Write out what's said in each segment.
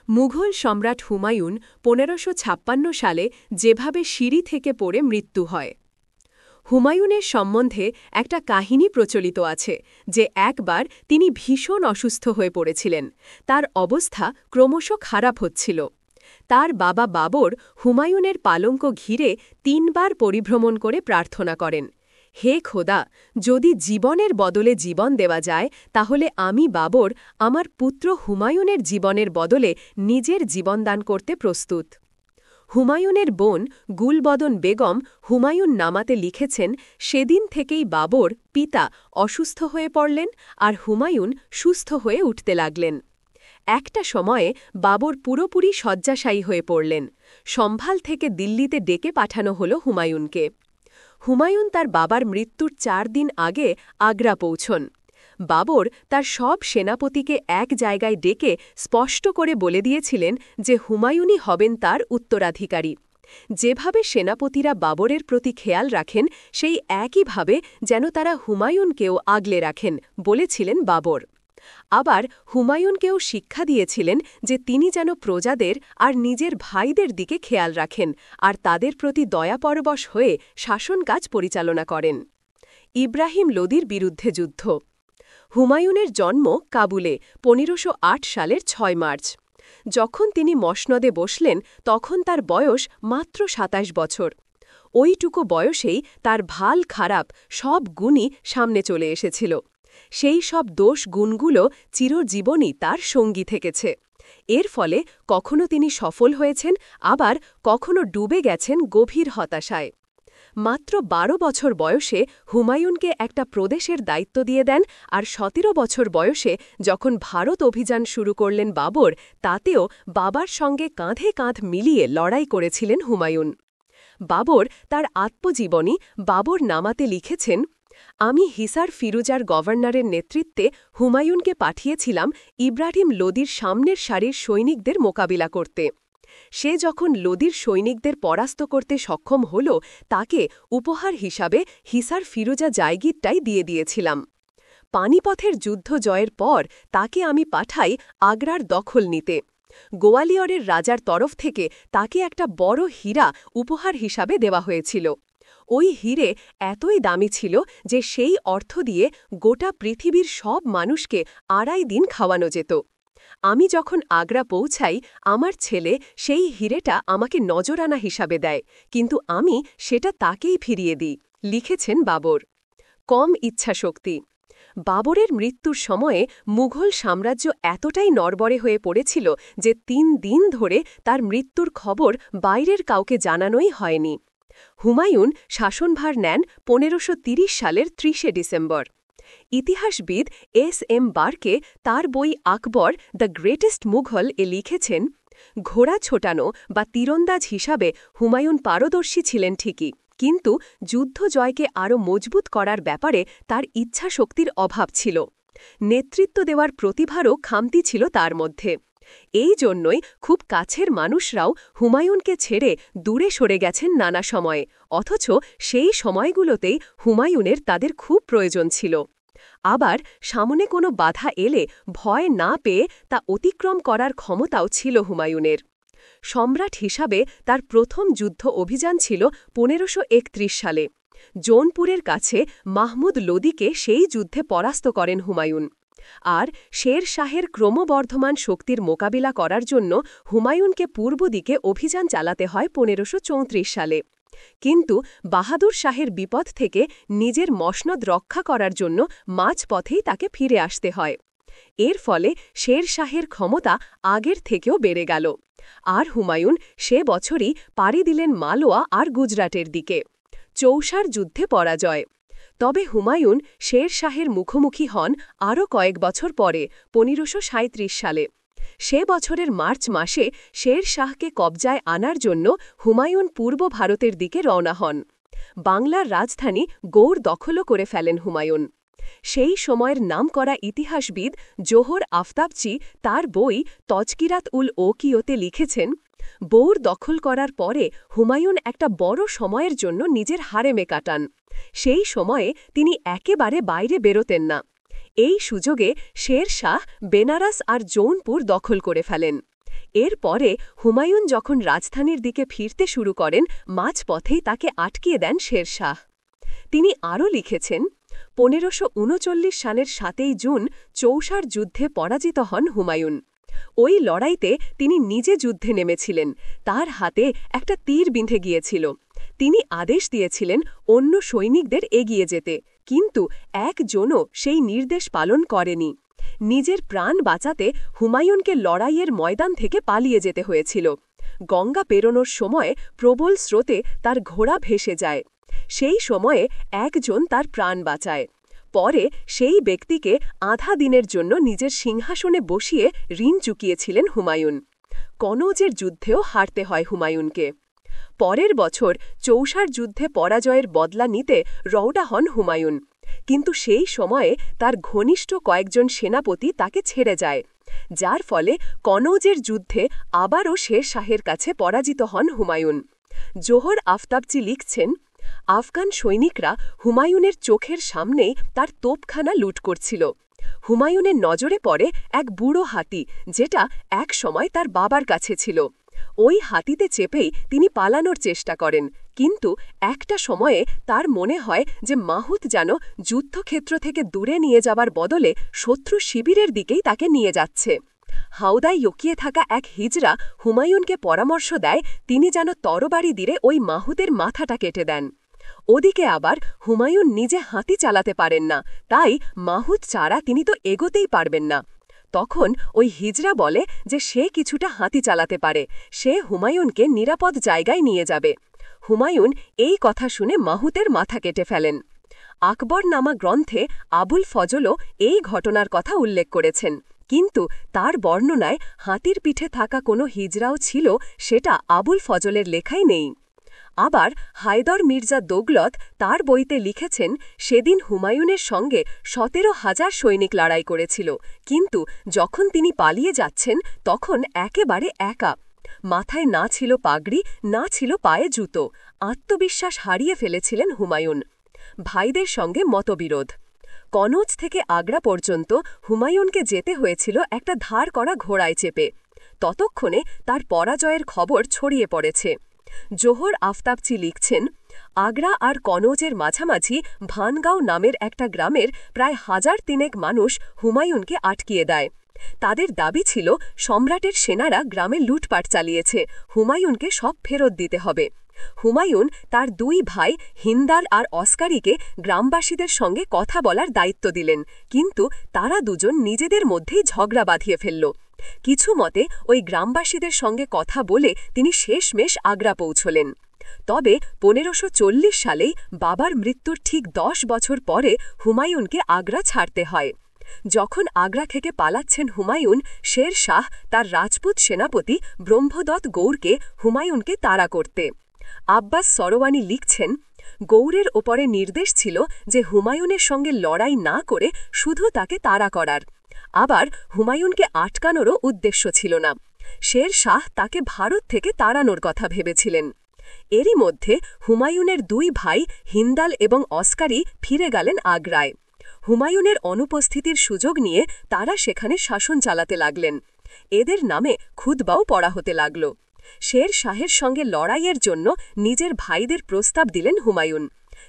মুঘল সম্রাট হুমায়ুন ১৫৫৬ সালে যেভাবে সিঁড়ি থেকে পড়ে মৃত্যু হয়। হুমায়ুনের সম্বন্ধে একটা কাহিনী প্রচলিত আছে যে একবার তিনি ভীষণ অসুস্থ হয়ে পড়েছিলেন, তার অবস্থা ক্রমশ খারাপ হচ্ছিল। তার বাবা বাবর হুমায়ুনের পালঙ্ক ঘিরে ৩ বার পরিভ্রমণ করে প্রার্থনা করেন, হে খোদা, যদি জীবনের বদলে জীবন দেওয়া যায় তাহলে আমি বাবর আমার পুত্র হুমায়ুনের জীবনের বদলে নিজের জীবনদান করতে প্রস্তুত। হুমায়ুনের বোন গুলবদন বেগম হুমায়ুন নামাতে লিখেছেন, সেদিন থেকেই বাবর পিতা অসুস্থ হয়ে পড়লেন আর হুমায়ুন সুস্থ হয়ে উঠতে লাগলেন। একটা সময়ে বাবর পুরোপুরি শয্যাশায়ী হয়ে পড়লেন। সম্ভাল থেকে দিল্লিতে ডেকে পাঠানো হল হুমায়ুনকে। হুমায়ুন তার বাবার মৃত্যুর ৪ দিন আগে আগ্রা পৌঁছন। বাবর তার সব সেনাপতিকে এক জায়গায় ডেকে স্পষ্ট করে বলে দিয়েছিলেন যে হুমায়ুনই হবেন তার উত্তরাধিকারী। যেভাবে সেনাপতিরা বাবরের প্রতি খেয়াল রাখেন সেই একইভাবে যেন তারা হুমায়ুনকেও আগলে রাখেন বলেছিলেন বাবর। আবার হুমায়ুনকেও শিক্ষা দিয়েছিলেন যে তিনি যেন প্রজাদের আর নিজের ভাইদের দিকে খেয়াল রাখেন আর তাদের প্রতি দয়াপরবশ হয়ে শাসনকাজ পরিচালনা করেন। ইব্রাহিম লোদির বিরুদ্ধে যুদ্ধ। হুমায়ুনের জন্ম কাবুলে ১৫০৮ সালের ৬ মার্চ। যখন তিনি মসনদে বসলেন তখন তার বয়স মাত্র ২৭ বছর। ওইটুকু বয়সেই তার ভাল খারাপ সব গুণই সামনে চলে এসেছিল। সেই সব দোষ গুণগুলো চিরজীবনই তার সঙ্গী থেকেছে। এর ফলে কখনো তিনি সফল হয়েছেন, আবার কখনো ডুবে গেছেন গভীর হতাশায়। মাত্র ১২ বছর বয়সে হুমায়ুনকে একটা প্রদেশের দায়িত্ব দিয়ে দেন আর ১৭ বছর বয়সে যখন ভারত অভিযান শুরু করলেন বাবর, তাতেও বাবার সঙ্গে কাঁধে কাঁধ মিলিয়ে লড়াই করেছিলেন হুমায়ুন। বাবর তার আত্মজীবনী বাবর নামাতে লিখেছেন, আমি হিসার ফিরুজার গভর্নরের নেতৃত্বে হুমায়ুনকে পাঠিয়েছিলাম ইব্রাহিম লোদির সামনের সারির সৈনিকদের মোকাবিলা করতে। সে যখন লোদির সৈনিকদের পরাস্ত করতে সক্ষম হল, তাকে উপহার হিসাবে হিসার ফিরুজা জায়গিরটাই দিয়ে দিয়েছিলাম। পানিপথের যুদ্ধ জয়ের পর তাকে আমি পাঠাই আগ্রার দখল নিতে। গোয়ালিয়রের রাজার তরফ থেকে তাকে একটা বড় হীরা উপহার হিসাবে দেওয়া হয়েছিল। ওই হীরে এতই দামি ছিল যে সেই অর্থ দিয়ে গোটা পৃথিবীর সব মানুষকে ২.৫ দিন খাওয়ানো যেত। আমি যখন আগ্রা পৌঁছাই, আমার ছেলে সেই হীরেটা আমাকে নজরানা হিসাবে দেয়, কিন্তু আমি সেটা তাকেই ফিরিয়ে দিই, লিখেছেন বাবর। কম ইচ্ছাশক্তি। বাবরের মৃত্যুর সময়ে মুঘল সাম্রাজ্য এতটাই নড়বড়ে হয়ে পড়েছিল যে ৩ দিন ধরে তার মৃত্যুর খবর বাইরের কাউকে জানানোই হয়নি। হুমায়ুন শাসনভার নেন ১৫৩০ সালের ৩০শে ডিসেম্বর। ইতিহাসবিদ এস.এম. বার্কে তার বই আকবর দ্য গ্রেটেস্ট মুঘল এ লিখেছেন, ঘোড়া ছোটানো বা তীরন্দাজ হিসাবে হুমায়ুন পারদর্শী ছিলেন ঠিকই, কিন্তু যুদ্ধ জয়কে আরও মজবুত করার ব্যাপারে তার ইচ্ছাশক্তির অভাব ছিল। নেতৃত্ব দেওয়ার প্রতিভারও খামতি ছিল তার মধ্যে। এই জন্যই খুব কাছের মানুষরাও হুমায়ুনকে ছেড়ে দূরে সরে গেছেন নানা সময়ে, অথচ সেই সময়গুলোতেই হুমায়ুনের তাদের খুব প্রয়োজন ছিল। আবার সামনে কোনো বাধা এলে ভয় না পেয়ে তা অতিক্রম করার ক্ষমতাও ছিল হুমায়ুনের। সম্রাট হিসাবে তার প্রথম যুদ্ধ অভিযান ছিল ১৫৩১ সালে। জৌনপুরের কাছে মাহমুদ লোদিকে সেই যুদ্ধে পরাস্ত করেন হুমায়ুন। আর শের শাহের ক্রমবর্ধমান শক্তির মোকাবিলা করার জন্য হুমায়ুনকে পূর্ব দিকে অভিযান চালাতে হয় ১৫৩৪ সালে। কিন্তু বাহাদুর শাহের বিপদ থেকে নিজের মসনদ রক্ষা করার জন্য মাঝপথেই তাকে ফিরে আসতে হয়। এর ফলে শের শাহের ক্ষমতা আগের থেকেও বেড়ে গেল। আর হুমায়ুন সে বছরই পাড়ি দিলেন মালওয়া আর গুজরাটের দিকে। চৌসার যুদ্ধে পরাজয়। তবে হুমায়ুন শের শাহের মুখোমুখি হন আরও কয়েক বছর পরে ১৫৩৭ সালে। সে বছরের মার্চ মাসে শের শাহকে কবজায় আনার জন্য হুমায়ুন পূর্ব ভারতের দিকে রওনা হন। বাংলার রাজধানী গৌড় দখলও করে ফেলেন হুমায়ুন। সেই সময়ের নামকরা ইতিহাসবিদ জোহর আফতাবচি তার বই তজকিরাত উল ওকিয়তে লিখেছেন, গৌড় দখল করার পরে হুমায়ুন একটা বড় সময়ের জন্য নিজের হারেমে কাটান। সেই সময়ে তিনি একেবারে বাইরে বেরোতেন না। এই সুযোগে শের শাহ বেনারস আর জৌনপুর দখল করে ফেলেন। এরপরে হুমায়ুন যখন রাজধানীর দিকে ফিরতে শুরু করেন মাঝপথেই তাকে আটকিয়ে দেন শের শাহ। তিনি আরও লিখেছেন, ১৫৩৯ সালের ৭ই জুন চৌসার যুদ্ধে পরাজিত হন হুমায়ুন। ওই লড়াইতে তিনি নিজে যুদ্ধে নেমেছিলেন, তার হাতে একটা তীর বিঁধে গিয়েছিল। তিনি আদেশ দিয়েছিলেন অন্য সৈনিকদের এগিয়ে যেতে, কিন্তু একজনও সেই নির্দেশ পালন করেনি। নিজের প্রাণ বাঁচাতে হুমায়ুনকে লড়াইয়ের ময়দান থেকে পালিয়ে যেতে হয়েছিল। গঙ্গা পেরোনোর সময় প্রবল স্রোতে তার ঘোড়া ভেসে যায়। সেই সময়ে একজন তার প্রাণ বাঁচায়। পরে সেই ব্যক্তিকে আধা দিনের জন্য নিজের সিংহাসনে বসিয়ে ঋণ চুকিয়েছিলেন হুমায়ুন। কনৌজের যুদ্ধেও হারতে হয় হুমায়ুনকে। পরের বছর চৌসার যুদ্ধে পরাজয়ের বদলা নিতে রওনা হন হুমায়ুন, কিন্তু সেই সময়ে তার ঘনিষ্ঠ কয়েকজন সেনাপতি তাকে ছেড়ে যায়, যার ফলে কনৌজের যুদ্ধে আবারও শের শাহের কাছে পরাজিত হন হুমায়ুন। জোহর আফতাবচি লিখছেন, আফগান সৈনিকরা হুমায়ুনের চোখের সামনেই তার তোপখানা লুট করছিল। হুমায়ুনের নজরে পড়ে এক বুড়ো হাতি, যেটা এক সময় তার বাবার কাছে ছিল। ওই হাতিতে চেপেই তিনি পালানোর চেষ্টা করেন, কিন্তু একটা সময়ে তার মনে হয় যে মাহুত যেন যুদ্ধক্ষেত্র থেকে দূরে নিয়ে যাবার বদলে শত্রু শিবিরের দিকেই তাকে নিয়ে যাচ্ছে। হাওদায় লুকিয়ে থাকা এক হিজড়া হুমায়ুনকে পরামর্শ দেয় তিনি যেন তরবারি দিয়ে ওই মাহুতের মাথাটা কেটে দেন। ওদিকে আবার হুমায়ুন নিজে হাতি চালাতে পারেন না, তাই মাহুত ছাড়া তিনি তো এগোতেই পারবেন না। তখন ওই হিজড়া বলে যে সে কিছুটা হাতি চালাতে পারে, সে হুমায়ুনকে নিরাপদ জায়গায় নিয়ে যাবে। হুমায়ুন এই কথা শুনে মাহুতের মাথা কেটে ফেলেন। আকবরনামা গ্রন্থে আবুল ফজলও এই ঘটনার কথা উল্লেখ করেছেন, কিন্তু তার বর্ণনায় হাতির পিঠে থাকা কোনো হিজড়াও ছিল সেটা আবুল ফজলের লেখাই নেই। আবার হায়দর মির্জা দৌলত তার বইতে লিখেছেন, সেদিন হুমায়ুনের সঙ্গে ১৭,০০০ সৈনিক লড়াই করেছিল, কিন্তু যখন তিনি পালিয়ে যাচ্ছেন তখন একেবারে একা। মাথায় না ছিল পাগড়ি, না ছিল পায়ে জুতো। আত্মবিশ্বাস হারিয়ে ফেলেছিলেন হুমায়ুন। ভাইদের সঙ্গে মতবিরোধ। কনৌজ থেকে আগ্রা পর্যন্ত হুমায়ুনকে যেতে হয়েছিল একটা ধার করা ঘোড়ায় চেপে। ততক্ষণে তার পরাজয়ের খবর ছড়িয়ে পড়েছে। জোহর আফতাবচি লিখছেন, আগ্রা আর কনৌজের মাঝামাঝি ভানগাঁও নামের একটা গ্রামের প্রায় ১,৩০০ মানুষ হুমায়ুনকে আটকিয়ে দেয়। তাদের দাবি ছিল সম্রাটের সেনারা গ্রামে লুটপাট চালিয়েছে, হুমায়ুনকে সব ফেরত দিতে হবে। হুমায়ুন তার দুই ভাই হিন্দাল আর অস্কারীকে গ্রামবাসীদের সঙ্গে কথা বলার দায়িত্ব দিলেন, কিন্তু তারা দুজন নিজেদের মধ্যেই ঝগড়া বাঁধিয়ে ফেলল। কিছু মতে ওই গ্রামবাসীদের সঙ্গে কথা বলে তিনি শেষমেশ আগ্রা পৌঁছলেন। তবে ১৫৪০ সালেই বাবার মৃত্যুর ঠিক ১০ বছর পরে হুমায়ুনকে আগ্রা ছাড়তে হয়। যখন আগ্রা থেকে পালাচ্ছেন হুমায়ুন, শের শাহ তার রাজপুত সেনাপতি ব্রহ্মদত্ত গৌরকে হুমায়ুনকে তাড়া করতে। আব্বাস সরওয়ানি লিখছেন, গৌরের ওপরে নির্দেশ ছিল যে হুমায়ুনের সঙ্গে লড়াই না করে শুধু তাকে তাড়া করার। আবার হুমায়ুনকে আটকানোরও উদ্দেশ্য ছিল না। শের শাহ তাকে ভারত থেকে তাড়ানোর কথা ভেবেছিলেন। এরই মধ্যে হুমায়ুনের দুই ভাই হিন্দাল এবং অস্কারী ফিরে গেলেন আগ্রায়। হুমায়ুনের অনুপস্থিতির সুযোগ নিয়ে তারা সেখানে শাসন চালাতে লাগলেন। এদের নামে খুতবাও পড়া হতে লাগল। শের শাহের সঙ্গে লড়াইয়ের জন্য নিজের ভাইদের প্রস্তাব দিলেন হুমায়ুন,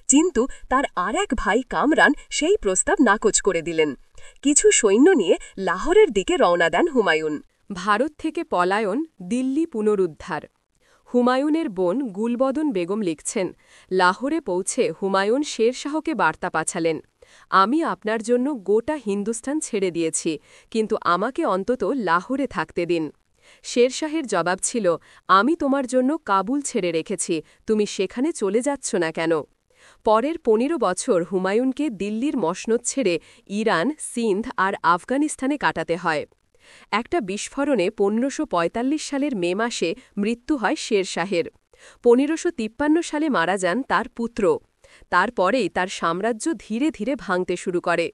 কিন্তু তার আর এক ভাই কামরান সেই প্রস্তাব নাকচ করে দিলেন। কিছু সৈন্য নিয়ে লাহোরের দিকে রওনা দেন হুমায়ুন। ভারত থেকে পলায়ন, দিল্লি পুনরুদ্ধার। হুমায়ুনের বোন গুলবদন বেগম লিখছেন, লাহোরে পৌঁছে হুমায়ুন শের শাহকে বার্তা পাঠালেন, আমি আপনার জন্য গোটা হিন্দুস্তান ছেড়ে দিয়েছি, কিন্তু আমাকে অন্তত লাহোরে থাকতে দিন। শের শাহের জবাব ছিল, আমি তোমার জন্য কাবুল ছেড়ে রেখেছি, তুমি সেখানে চলে যাচ্ছ না কেন? পরের ১৫ বছর হুমায়ুনকে দিল্লির মসনদ ছেড়ে ইরান, সিন্ধ আর আফগানিস্তানে কাটাতে হয়। একটা বিস্ফোরণে ১৫৪৫ সালের মে মাসে মৃত্যু হয় শের শাহের। ১৫৫৩ সালে মারা যান তার পুত্র। তারপরেই তার সাম্রাজ্য ধীরে ধীরে ভাঙতে শুরু করে।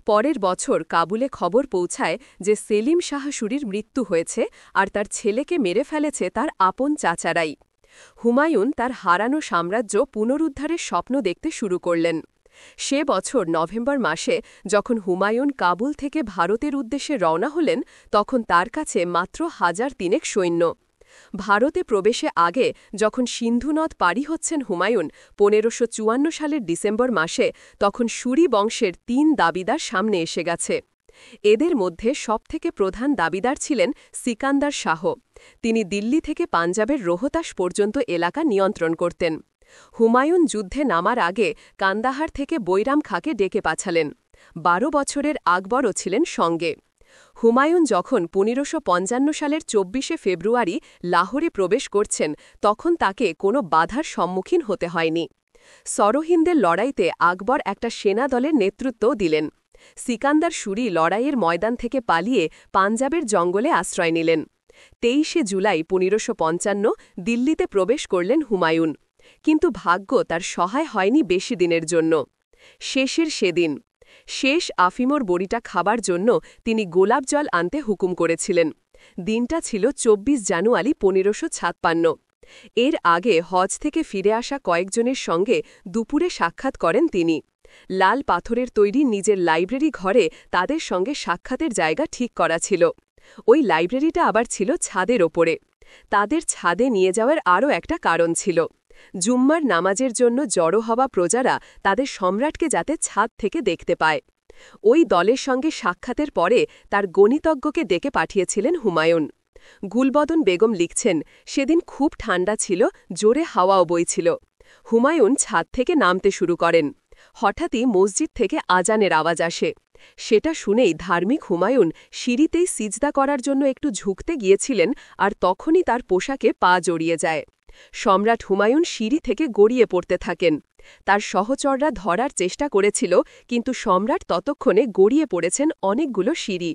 পরের বছর কাবুলে খবর পৌঁছায় যে সেলিম শাহ সুরির মৃত্যু হয়েছে আর তার ছেলেকে মেরে ফেলেছে তার আপন চাচারাই। হুমায়ুন তার হারানো সাম্রাজ্য পুনরুদ্ধারের স্বপ্ন দেখতে শুরু করলেন। সে বছর নভেম্বর মাসে যখন হুমায়ুন কাবুল থেকে ভারতের উদ্দেশ্যে রওনা হলেন তখন তার কাছে মাত্র 1003 সৈন্য। ভারতে প্রবেশে আগে যখন সিন্ধু নদ পাড়ি হচ্ছেন হুমায়ুন 1554 সালের ডিসেম্বর মাসে, তখন সুরি বংশের 3 দাবিদার সামনে এসে গেছে। এদের মধ্যে সবথেকে প্রধান দাবিদার ছিলেন সিকান্দার শাহ। তিনি দিল্লি থেকে পাঞ্জাবের রোহতাস পর্যন্ত এলাকা নিয়ন্ত্রণ করতেন। হুমায়ুন যুদ্ধে নামার আগে কান্দাহার থেকে বৈরাম খাঁকে ডেকে পাঠালেন। 12 বছরের আকবরও ছিলেন সঙ্গে। হুমায়ুন যখন 1555 সালের 24শে ফেব্রুয়ারি লাহোরে প্রবেশ করছেন তখন তাকে কোনো বাধার সম্মুখীন হতে হয়নি। সরহিন্দের লড়াইতে আকবর একটা সেনা দলের নেতৃত্বও দিলেন। সিকান্দার সুরি লড়াইয়ের ময়দান থেকে পালিয়ে পাঞ্জাবের জঙ্গলে আশ্রয় নিলেন। 23শে জুলাই 1555 দিল্লিতে প্রবেশ করলেন হুমায়ুন। কিন্তু ভাগ্য তার সহায় হয়নি বেশি দিনের জন্য। শেষের সেদিন শেষ আফিমর বড়িটা খাবার জন্য তিনি গোলাপ জল আনতে হুকুম করেছিলেন। দিনটা ছিল 24 জানুয়ারি 1556। এর আগে হজ থেকে ফিরে আসা কয়েকজনের সঙ্গে দুপুরে সাক্ষাৎ করেন তিনি। লাল পাথরের তৈরি নিজের লাইব্রেরি ঘরে তাদের সঙ্গে সাক্ষাতের জায়গা ঠিক করা ছিল। ওই লাইব্রেরিটা আবার ছিল ছাদের ওপরে। তাদের ছাদে নিয়ে যাওয়ার আরও একটা কারণ ছিল। জুম্মার নামাজের জন্য জড়ো হওয়া প্রজারা তাদের সম্রাটকে যাতে ছাদ থেকে দেখতে পায়। ওই দলের সঙ্গে সাক্ষাতের পরে তার গণিতজ্ঞকে ডেকে পাঠিয়েছিলেন হুমায়ুন। গুলবদন বেগম লিখছেন, সেদিন খুব ঠান্ডা ছিল, জোরে হাওয়াও বইছিল। হুমায়ুন ছাদ থেকে নামতে শুরু করেন। হঠাৎই মসজিদ থেকে আজানের আওয়াজ আসে। সেটা শুনেই ধার্মিক হুমায়ুন সিঁড়িতেই সিজদা করার জন্য একটু ঝুঁকতে গিয়েছিলেন, আর তখনই তার পোশাকে পা জড়িয়ে যায়। সম্রাট হুমায়ুন সিঁড়ি থেকে গড়িয়ে পড়তে থাকেন। তার সহচররা ধরার চেষ্টা করেছিল, কিন্তু সম্রাট ততক্ষণে গড়িয়ে পড়েছেন অনেকগুলো সিঁড়ি।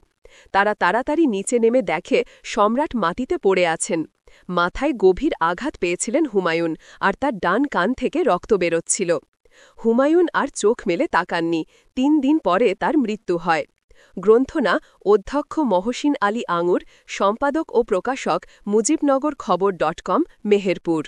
তারা তাড়াতাড়ি নিচে নেমে দেখে সম্রাট মাটিতে পড়ে আছেন। মাথায় গভীর আঘাত পেয়েছিলেন হুমায়ুন, আর তার ডান কান থেকে রক্ত বেরোচ্ছিল। হুমায়ুন আর চোখ মেলে তাকাননি। 3 দিন পরে তার মৃত্যু হয়। গ্রন্থনা অধ্যক্ষ মহসিন আলী আঙুর, সম্পাদক ও প্রকাশক মুজিবনগর খবর.com, মেহেরপুর।